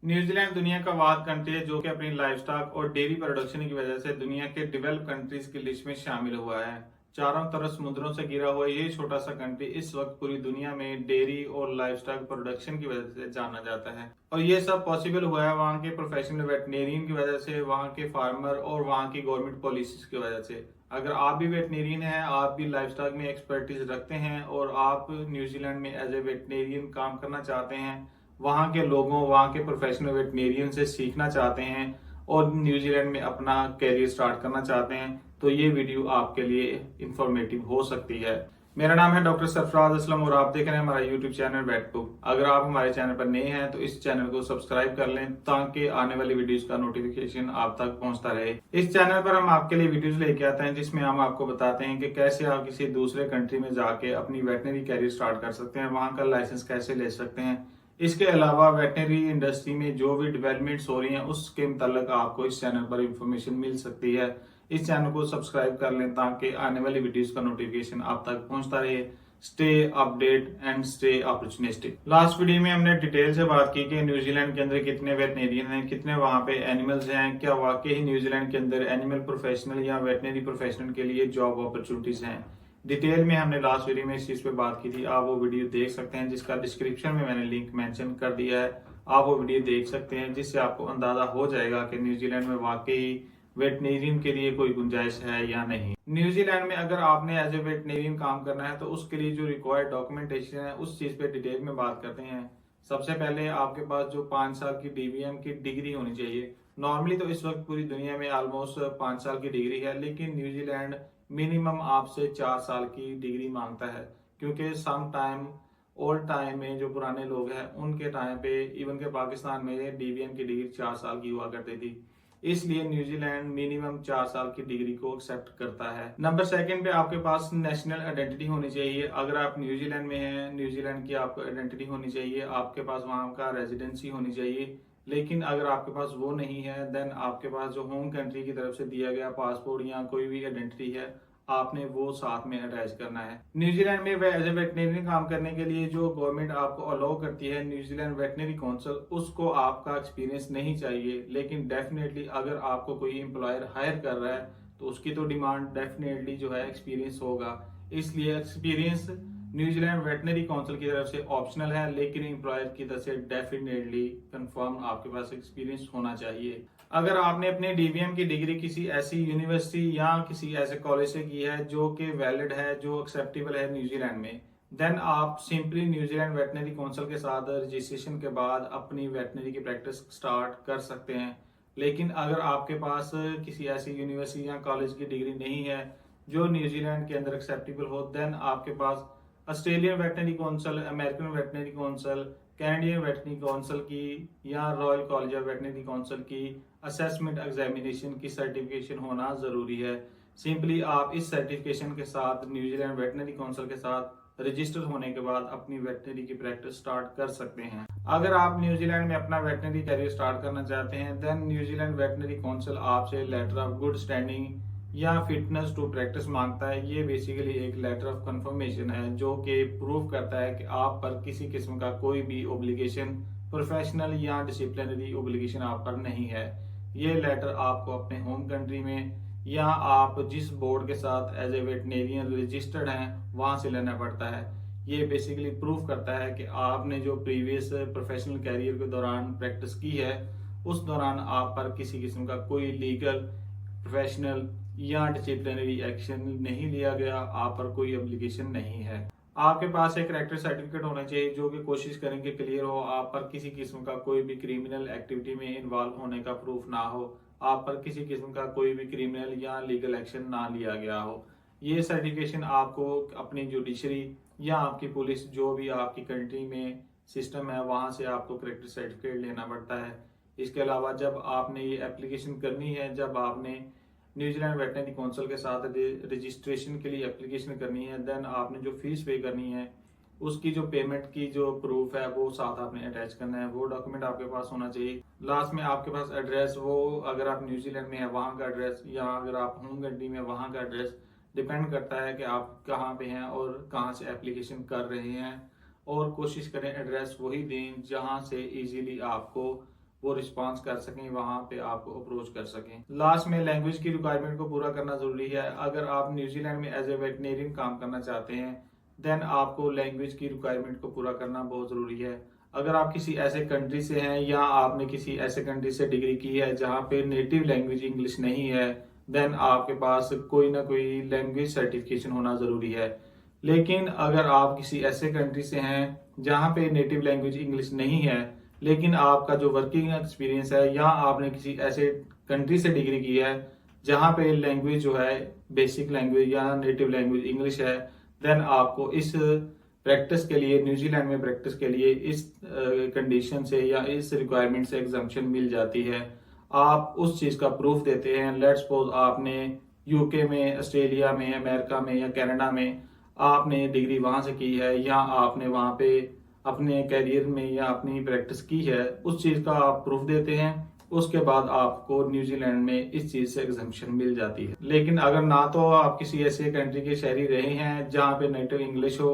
New Zealand दुनिया का वाद कंट्री है जो कि अपनी लाइवस्टॉक और डेयरी प्रोडक्शन की वजह से दुनिया के डेवलप कंट्रीज की लिस्ट में शामिल हुआ है। चारों तरफ समुद्रों से घिरा हुआ ये छोटा सा कंट्री इस वक्त पूरी दुनिया में डेयरी और लाइवस्टॉक प्रोडक्शन की वजह से जाना जाता है और ये सब पॉसिबल हुआ है वहाँ के प्रोफेशनल वेटनेरियन की वजह से, वहाँ के फार्मर और वहाँ की गवर्नमेंट पॉलिसीज की वजह से। अगर आप भी वेटनेरियन हैं, आप भी लाइवस्टॉक में एक्सपर्टीज रखते हैं और आप न्यूजीलैंड में एज ए वेटनेरियन काम करना चाहते हैं, वहाँ के लोगों, वहाँ के प्रोफेशनल वेटनेरियन से सीखना चाहते हैं और न्यूजीलैंड में अपना करियर स्टार्ट करना चाहते हैं, तो ये वीडियो आपके लिए इंफॉर्मेटिव हो सकती है। मेरा नाम है डॉक्टर सरफराज असलम और आप देख रहे हैं हमारा यूट्यूब चैनल वेटबुक। अगर आप हमारे चैनल पर नए हैं तो इस चैनल को सब्सक्राइब कर लें ताकि आने वाली वीडियोस का नोटिफिकेशन आप तक पहुंचता रहे। इस चैनल पर हम आपके लिए वीडियोस लेके आते हैं जिसमें हम आपको बताते हैं कि कैसे आप किसी दूसरे कंट्री में जाके अपनी वेटनरी कैरियर स्टार्ट कर सकते हैं, वहां का लाइसेंस कैसे ले सकते हैं। इसके अलावा वेटनरी इंडस्ट्री में जो भी डेवलपमेंट्स हो रही हैं उसके मुताल्लिक आपको इस चैनल पर इंफॉर्मेशन मिल सकती है। इस चैनल को सब्सक्राइब कर लें ताकि आने वाली वीडियोस का नोटिफिकेशन आप तक पहुंचता रहे। Stay update and stay opportunistic. Last video में हमने डिटेल से बात की कि न्यूजीलैंड के अंदर कितने वेटनेरियन हैं, कितने वहां पे एनिमल्स हैं, क्या वाकई ही न्यूजीलैंड के अंदर एनिमल प्रोफेशनल या वेटनरी प्रोफेशनल के लिए जॉब अपॉर्चुनिटीज हैं। डिटेल में हमने लास्ट वीडियो में इस चीज पे बात की थी। आप वो वीडियो देख सकते हैं जिसका डिस्क्रिप्शन में मैंने लिंक मेंशन कर दिया है। आप वो वीडियो देख सकते हैं जिससे आपको अंदाजा हो जाएगा कि न्यूजीलैंड में वाकई वेटनेरियन के लिए कोई गुंजाइश है या नहीं। न्यूजीलैंड में अगर आपने एज ए वेटनेरियन काम करना है तो उसके लिए जो रिक्वायर्ड डॉक्यूमेंटेशन है उस चीज पे डिटेल में बात करते हैं। सबसे पहले आपके पास जो 5 साल की डीवीएम की डिग्री होनी चाहिए। नॉर्मली तो इस वक्त पूरी दुनिया में ऑलमोस्ट 5 साल की डिग्री है, लेकिन न्यूजीलैंड मिनिमम आपसे 4 साल की डिग्री मांगता है, क्योंकि सम टाइम ओल्ड टाइम में जो पुराने लोग हैं उनके टाइम पे इवन के पाकिस्तान में डीवीएम की डिग्री 4 साल की हुआ करती थी। इसलिए न्यूजीलैंड मिनिमम 4 साल की डिग्री को एक्सेप्ट करता है। नंबर सेकंड पे आपके पास नेशनल आइडेंटिटी होनी चाहिए। अगर आप न्यूजीलैंड में हैं, न्यूजीलैंड की आपको आइडेंटिटी होनी चाहिए, आपके पास वहां का रेजिडेंसी होनी चाहिए। लेकिन अगर आपके पास वो नहीं है, देन आपके पास जो होम कंट्री की तरफ से दिया गया पासपोर्ट या कोई भी आइडेंटिटी है, आपने वो साथ में अटैच करना है। न्यूजीलैंड में एज ए वेटनरी काम करने के लिए जो गवर्नमेंट आपको अलाउ करती है, न्यूजीलैंड वेटनरी काउंसिल, उसको आपका एक्सपीरियंस नहीं चाहिए। लेकिन डेफिनेटली अगर आपको कोई एम्प्लॉयर हायर कर रहा है तो उसकी तो डिमांड डेफिनेटली जो है एक्सपीरियंस होगा। इसलिए एक्सपीरियंस न्यूजीलैंड वेटनरी काउंसिल की तरफ से ऑप्शनल है, लेकिन एम्प्लॉयर की तरफ से डेफिनेटली कंफर्म आपके पास एक्सपीरियंस होना चाहिए। अगर आपने अपने डीवीएम की डिग्री किसी ऐसी यूनिवर्सिटी या किसी ऐसे कॉलेज से की है जो कि वैलिड है, जो एक्सेप्टेबल है न्यूजीलैंड में, देन आप सिंपली न्यूजीलैंड वेटनरी काउंसिल के साथ रजिस्ट्रेशन के बाद अपनी वेटनरी की प्रैक्टिस स्टार्ट कर सकते हैं। लेकिन अगर आपके पास किसी ऐसी यूनिवर्सिटी या कॉलेज की डिग्री नहीं है जो न्यूजीलैंड के अंदर एक्सेप्टेबल हो, देन आपके पास Australian veterinary council, American veterinary council, Canadian veterinary council की या royal college of veterinary council की असेसमेंट एग्जामिनेशन की सर्टिफिकेशन होना जरूरी है। सिंपली आप इस सर्टिफिकेशन के साथ न्यूजीलैंड वेटनरी काउंसिल के साथ रजिस्टर होने के बाद अपनी वेटनरी की प्रैक्टिस स्टार्ट कर सकते हैं। अगर आप न्यूजीलैंड में अपना वेटनरी करियर स्टार्ट करना चाहते हैं, देन न्यूजीलैंड वेटनरी काउंसिल आपसे लेटर ऑफ गुड स्टैंडिंग या फिटनेस टू प्रैक्टिस मांगता है। ये बेसिकली एक लेटर ऑफ कंफर्मेशन है जो कि प्रूव करता है कि आप पर किसी किस्म का कोई भी ओब्लिगेशन, प्रोफेशनल या डिसिप्लिनरी ओब्लिगेशन आप पर नहीं है। ये लेटर आपको अपने होम कंट्री में या आप जिस बोर्ड के साथ एज ए वेटनेरियन रजिस्टर्ड हैं वहां से लेना पड़ता है। ये बेसिकली प्रूव करता है कि आपने जो प्रीवियस प्रोफेशनल कैरियर के दौरान प्रैक्टिस की है उस दौरान आप पर किसी किस्म का कोई लीगल, प्रोफेशनल या डिसिप्लिनरी एक्शन नहीं लिया गया, आप पर कोई एप्लीकेशन नहीं है। आपके पास एक करेक्टर सर्टिफिकेट होना चाहिए जो कि कोशिश करें कि क्लियर हो, आप पर किसी किस्म का कोई भी क्रिमिनल एक्टिविटी में इन्वॉल्व होने का प्रूफ ना हो, आप पर किसी किस्म का कोई भी क्रिमिनल या लीगल एक्शन ना लिया गया हो। ये सर्टिफिकेशन आपको अपनी जुडिशरी या आपकी पुलिस, जो भी आपकी कंट्री में सिस्टम है, वहां से आपको करेक्टर सर्टिफिकेट लेना पड़ता है। इसके अलावा जब आपने ये एप्लीकेशन करनी है, जब आपने न्यूजीलैंड वेटनरी काउंसिल के साथ रजिस्ट्रेशन के लिए एप्लीकेशन करनी है, देन आपने जो फीस पे करनी है उसकी जो पेमेंट की जो प्रूफ है वो साथ आपने अटैच करना है। वो डॉक्यूमेंट आपके पास होना चाहिए। लास्ट में आपके पास एड्रेस, वो अगर आप न्यूजीलैंड में है वहाँ का एड्रेस या अगर आप होम कंट्री में वहाँ का एड्रेस, डिपेंड करता है कि आप कहाँ पे हैं और कहाँ से एप्लीकेशन कर रहे हैं। और कोशिश करें एड्रेस वही दें जहाँ से इजीली आपको वो रिस्पॉन्स कर सकें, वहां पे आपको अप्रोच कर सकें। लास्ट में लैंग्वेज की रिक्वायरमेंट को पूरा करना जरूरी है। अगर आप न्यूजीलैंड में एज ए वेटनेरियन काम करना चाहते हैं देन आपको लैंग्वेज की रिक्वायरमेंट को पूरा करना बहुत जरूरी है। अगर आप किसी ऐसे कंट्री से हैं या आपने किसी ऐसे कंट्री से डिग्री की है जहाँ पे नेटिव लैंग्वेज इंग्लिश नहीं है देन आपके पास कोई ना कोई लैंग्वेज सर्टिफिकेशन होना जरूरी है। लेकिन अगर आप किसी ऐसे कंट्री से हैं जहाँ पे नेटिव लैंग्वेज इंग्लिश नहीं है लेकिन आपका जो वर्किंग एक्सपीरियंस है या आपने किसी ऐसे कंट्री से डिग्री की है जहाँ पे लैंग्वेज जो है बेसिक लैंग्वेज या नेटिव लैंग्वेज इंग्लिश है देन आपको इस प्रैक्टिस के लिए न्यूजीलैंड में प्रैक्टिस के लिए इस कंडीशन से या इस रिक्वायरमेंट से एग्जाम्पशन मिल जाती है। आप उस चीज का प्रूफ देते हैं। लेट्स सपोज आपने यूके में, ऑस्ट्रेलिया में, अमेरिका में या कनाडा में आपने डिग्री वहां से की है या आपने वहां पे अपने करियर में या अपनी प्रैक्टिस की है, उस चीज का आप प्रूफ देते हैं। उसके बाद आपको न्यूजीलैंड में इस चीज से एग्जाम्पशन मिल जाती है। लेकिन अगर ना तो आप किसी ऐसे कंट्री के शहरी रहे हैं जहाँ पे नेटिव इंग्लिश हो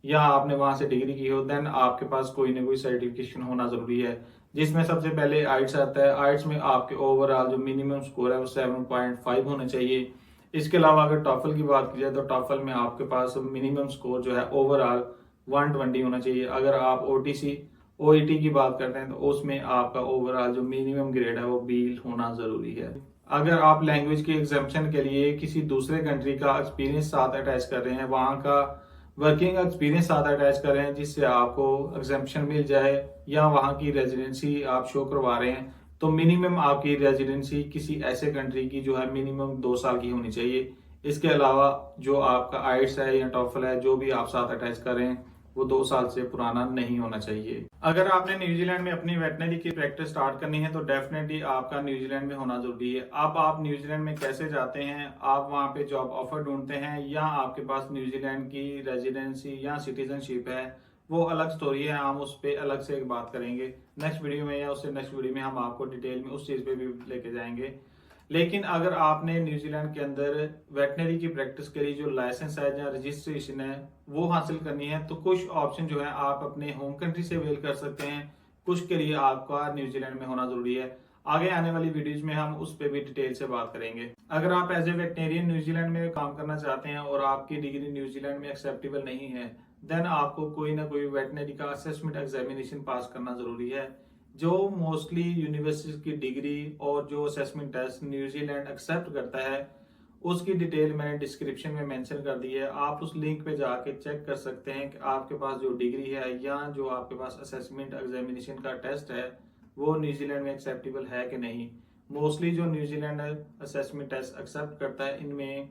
या आपने वहां से डिग्री की हो देन आपके पास कोई ना कोई सर्टिफिकेशन होना जरूरी है, जिसमें सबसे पहले आइट्स आता है। आइट्स में आपके ओवरऑल जो मिनिमम स्कोर है वो 7.5 होना चाहिए। इसके अलावा अगर टॉफल की बात की जाए तो टॉफल में आपके पास मिनिमम स्कोर जो है ओवरऑल 120 होना चाहिए। अगर आप ओटीसी ओईटी की बात करते हैं तो उसमें आपका ओवरऑल जो मिनिमम ग्रेड है वो बी होना जरूरी है। अगर आप लैंग्वेज की एग्जाम्पशन के लिए किसी दूसरे कंट्री का एक्सपीरियंस साथ अटैच कर रहे हैं, वहां का वर्किंग एक्सपीरियंस साथ अटैच कर रहे हैं जिससे आपको एग्जाम्पशन मिल जाए या वहां की रेजिडेंसी आप शो करवा रहे हैं, तो मिनिमम आपकी रेजिडेंसी किसी ऐसे कंट्री की जो है मिनिमम 2 साल की होनी चाहिए। इसके अलावा जो आपका आइट्स है या टॉफल है जो भी आप साथ अटैच कर रहे हैं वो 2 साल से पुराना नहीं होना चाहिए। अगर आपने न्यूजीलैंड में अपनी वेटनरी की प्रैक्टिस स्टार्ट करनी है तो डेफिनेटली आपका न्यूजीलैंड में होना जरूरी है। अब आप न्यूजीलैंड में कैसे जाते हैं, आप वहां पे जॉब ऑफर ढूंढते हैं या आपके पास न्यूजीलैंड की रेजिडेंसी या सिटीजनशिप है, वो अलग स्टोरी है। हम उस पर अलग से एक बात करेंगे नेक्स्ट वीडियो में या उससे नेक्स्ट वीडियो में हम आपको डिटेल में उस चीज पे भी लेके जाएंगे। लेकिन अगर आपने न्यूजीलैंड के अंदर वेटनरी की प्रैक्टिस के लिए जो लाइसेंस है या रजिस्ट्रेशन है वो हासिल करनी है तो कुछ ऑप्शन जो है आप अपने होम कंट्री से अवेल कर सकते हैं, कुछ के लिए आपका न्यूजीलैंड में होना जरूरी है। आगे आने वाली वीडियोज में हम उस पर भी डिटेल से बात करेंगे। अगर आप एज ए वेटनेरियन न्यूजीलैंड में काम करना चाहते हैं और आपकी डिग्री न्यूजीलैंड में एक्सेप्टेबल नहीं है देन आपको कोई ना कोई वेटनरी का असेसमेंट एग्जामिनेशन पास करना जरूरी है। जो मोस्टली यूनिवर्सिटी की डिग्री और जो असेसमेंट टेस्ट न्यूजीलैंड एक्सेप्ट करता है उसकी डिटेल मैंने डिस्क्रिप्शन में मेंशन कर दी है। आप उस लिंक पे जाके चेक कर सकते हैं कि आपके पास जो डिग्री है या जो आपके पास असेसमेंट एग्जामिनेशन का टेस्ट है वो न्यूजीलैंड में एक्सेप्टेबल है कि नहीं। मोस्टली जो न्यूजीलैंड असेसमेंट टेस्ट एक्सेप्ट करता है इनमें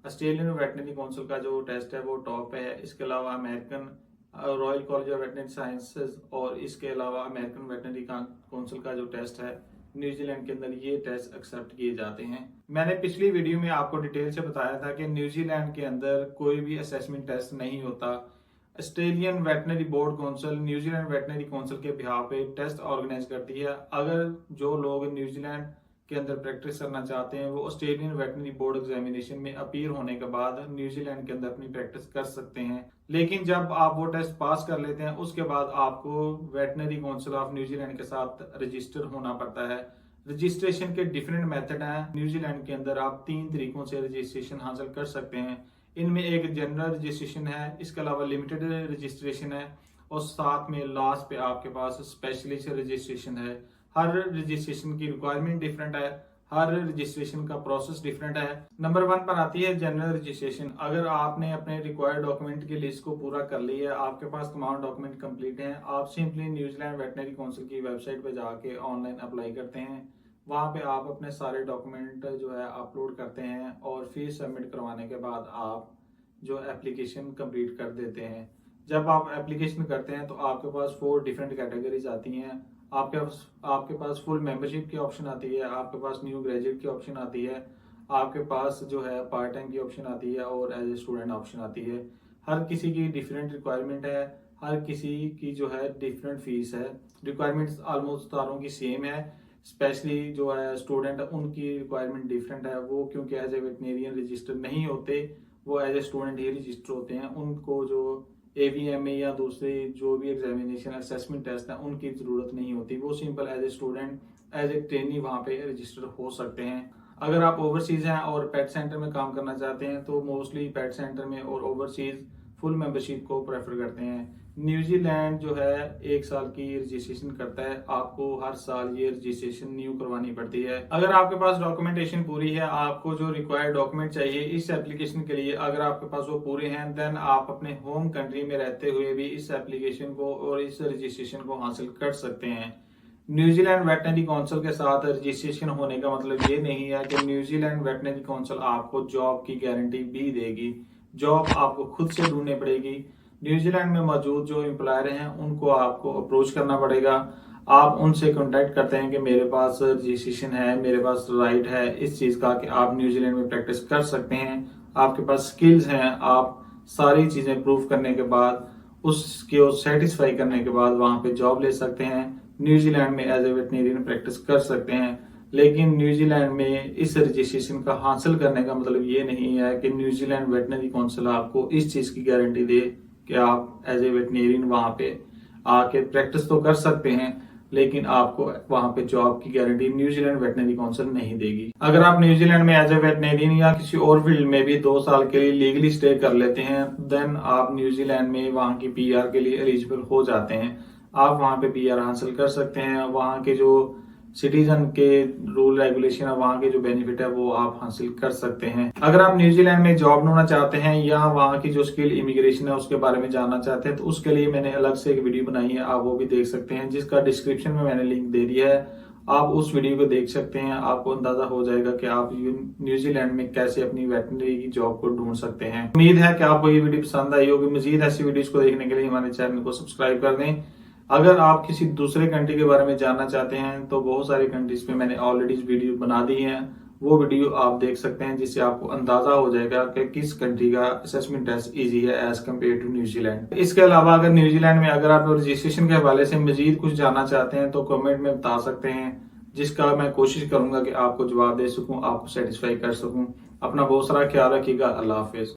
ऑस्ट्रेलियन वेटनरी काउंसिल का जो टेस्ट है वो टॉप है। इसके अलावा American royal college of veterinary sciences और इसके अलावा अमेरिकन वेटनरी काउंसिल का जो टेस्ट है न्यूजीलैंड के अंदर ये टेस्ट एक्सेप्ट किए जाते हैं। मैंने पिछली वीडियो में आपको डिटेल से बताया था कि न्यूजीलैंड के अंदर कोई भी असेसमेंट टेस्ट नहीं होता। Australian veterinary board council New Zealand veterinary council के बिहाफ पे टेस्ट ऑर्गेनाइज करती है। अगर जो लोग न्यूजीलैंड के अंदर प्रैक्टिस करना चाहते हैं वो ऑस्ट्रेलियन वेटनरी बोर्ड एग्जामिनेशन में अपीयर होने के बाद न्यूजीलैंड के अंदर अपनी प्रैक्टिस कर सकते हैं। लेकिन जब आप वो टेस्ट पास कर लेते हैं उसके बाद आपको वेटनरी काउंसिल ऑफ न्यूजीलैंड के साथ रजिस्टर होना पड़ता है। रजिस्ट्रेशन के डिफरेंट मेथड हैं। न्यूजीलैंड के अंदर आप 3 तरीकों से रजिस्ट्रेशन हासिल कर सकते हैं। इनमें एक जनरल रजिस्ट्रेशन है, इसके अलावा लिमिटेड रजिस्ट्रेशन है और साथ में लास्ट पे आपके पास स्पेशलिस्ट रजिस्ट्रेशन है। हर रजिस्ट्रेशन की रिक्वायरमेंट डिफरेंट है, हर रजिस्ट्रेशन का प्रोसेस डिफरेंट है। नंबर 1 पर आती है जनरल रजिस्ट्रेशन। अगर आपने अपने रिक्वायर्ड डॉक्यूमेंट की लिस्ट को पूरा कर लिया है, आपके पास तमाम डॉक्यूमेंट कंप्लीट हैं, आप सिंपली न्यूजीलैंड वेटनरी काउंसिल की वेबसाइट पे जाके ऑनलाइन अप्लाई करते हैं। वहां पे आप अपने सारे डॉक्यूमेंट जो है अपलोड करते हैं और फीस सबमिट करवाने के बाद आप जो एप्लीकेशन कंप्लीट कर देते हैं। जब आप एप्लीकेशन करते हैं तो आपके पास 4 डिफरेंट कैटेगरीज आती हैं। आपके पास फुल मेंबरशिप की ऑप्शन आती है, आपके पास न्यू ग्रेजुएट की ऑप्शन आती है, आपके पास जो है पार्ट टाइम की ऑप्शन आती है और एज ए स्टूडेंट ऑप्शन आती है। हर किसी की डिफरेंट रिक्वायरमेंट है, हर किसी की जो है डिफरेंट फीस है। रिक्वायरमेंट्स ऑलमोस्ट सारों की सेम है, स्पेशली जो है स्टूडेंट उनकी रिक्वायरमेंट डिफरेंट है। वो क्योंकि एज ए वेटनेरियन रजिस्टर नहीं होते, वो एज ए स्टूडेंट ही रजिस्टर होते हैं। उनको जो AVMA या दूसरे जो भी एग्जामिनेशन असेसमेंट टेस्ट है उनकी ज़रूरत नहीं होती। वो simple as a student as a trainee वहाँ पे रजिस्टर हो सकते हैं। अगर आप ओवरसीज़ हैं और पेट सेंटर में काम करना चाहते हैं तो मोस्टली पेट सेंटर में और ओवरसीज़ फुल मेंबरशिप को प्रेफर करते हैं। न्यूजीलैंड जो है 1 साल की रजिस्ट्रेशन करता है, आपको हर साल ये रजिस्ट्रेशन न्यू करवानी पड़ती है। अगर आपके पास डॉक्यूमेंटेशन पूरी है, आपको जो रिक्वायर्ड डॉक्यूमेंट चाहिए इस एप्लीकेशन के लिए अगर आपके पास वो पूरे हैं, देन आप अपने होम कंट्री में रहते हुए भी इस एप्लीकेशन को और इस रजिस्ट्रेशन को हासिल कर सकते हैं। न्यूजीलैंड वेटनरी काउंसिल के साथ रजिस्ट्रेशन होने का मतलब ये नहीं है कि न्यूजीलैंड वेटनरी काउंसिल आपको जॉब की गारंटी भी देगी। जॉब आपको खुद से ढूंढनी पड़ेगी। न्यूजीलैंड में मौजूद जो एम्प्लॉयर हैं उनको आपको अप्रोच करना पड़ेगा। आप उनसे कांटेक्ट करते हैं कि मेरे पास रजिस्ट्रेशन है, मेरे पास राइट है इस चीज़ का कि आप न्यूजीलैंड में प्रैक्टिस कर सकते हैं, आपके पास स्किल्स हैं। आप सारी चीज़ें प्रूव करने के बाद उसको सेटिस्फाई करने के बाद वहाँ पे जॉब ले सकते हैं। न्यूजीलैंड में एज ए वेटनेरियन प्रैक्टिस कर सकते हैं। लेकिन न्यूजीलैंड में इस रजिस्ट्रेशन का हासिल करने का मतलब ये नहीं है कि न्यूजीलैंड वेटनरी काउंसिल आपको इस चीज़ की गारंटी दे कि आप एज ए वेटनेरियन वहाँ पे आके प्रैक्टिस तो कर सकते हैं, लेकिन आपको वहाँ पे जॉब की गारंटी न्यूजीलैंड वेटनरी काउंसिल नहीं देगी। अगर आप न्यूजीलैंड में एज ए वेटनेरियन या किसी और फील्ड में भी 2 साल के लिए लीगली स्टे कर लेते हैं, देन आप न्यूजीलैंड में वहाँ की PR के लिए एलिजिबल हो जाते हैं। आप वहाँ पे PR हासिल कर सकते हैं। वहाँ के जो सिटीजन के रूल रेगुलेशन है, वहाँ के जो बेनिफिट है वो आप हासिल कर सकते हैं। अगर आप न्यूजीलैंड में जॉब ढूंढना चाहते हैं या वहाँ की जो स्किल इमिग्रेशन है उसके बारे में जानना चाहते हैं तो उसके लिए मैंने अलग से एक वीडियो बनाई है, आप वो भी देख सकते हैं, जिसका डिस्क्रिप्शन में मैंने लिंक दे दिया है। आप उस वीडियो को देख सकते हैं, आपको अंदाजा हो जाएगा कि आप न्यूजीलैंड में कैसे अपनी वेटनरी की जॉब को ढूंढ सकते हैं। उम्मीद है कि आपको ये वीडियो पसंद आई होगी। मजीद ऐसी वीडियोस को देखने के लिए हमारे चैनल को सब्सक्राइब कर दें। अगर आप किसी दूसरे कंट्री के बारे में जानना चाहते हैं तो बहुत सारी कंट्रीज पे मैंने ऑलरेडी वीडियो बना दी हैं, वो वीडियो आप देख सकते हैं, जिससे आपको अंदाजा हो जाएगा कि किस कंट्री का असेसमेंट टेस्ट इजी है एज कम्पेयर टू न्यूजीलैंड। इसके अलावा अगर न्यूजीलैंड में अगर आप रजिस्ट्रेशन के हवाले से मजीद कुछ जानना चाहते हैं तो कमेंट में बता सकते हैं, जिसका मैं कोशिश करूंगा कि आपको जवाब दे सकूं, आपको सेटिस्फाई कर सकूं। अपना बहुत सारा ख्याल रखिएगा। अल्लाह हाफिज।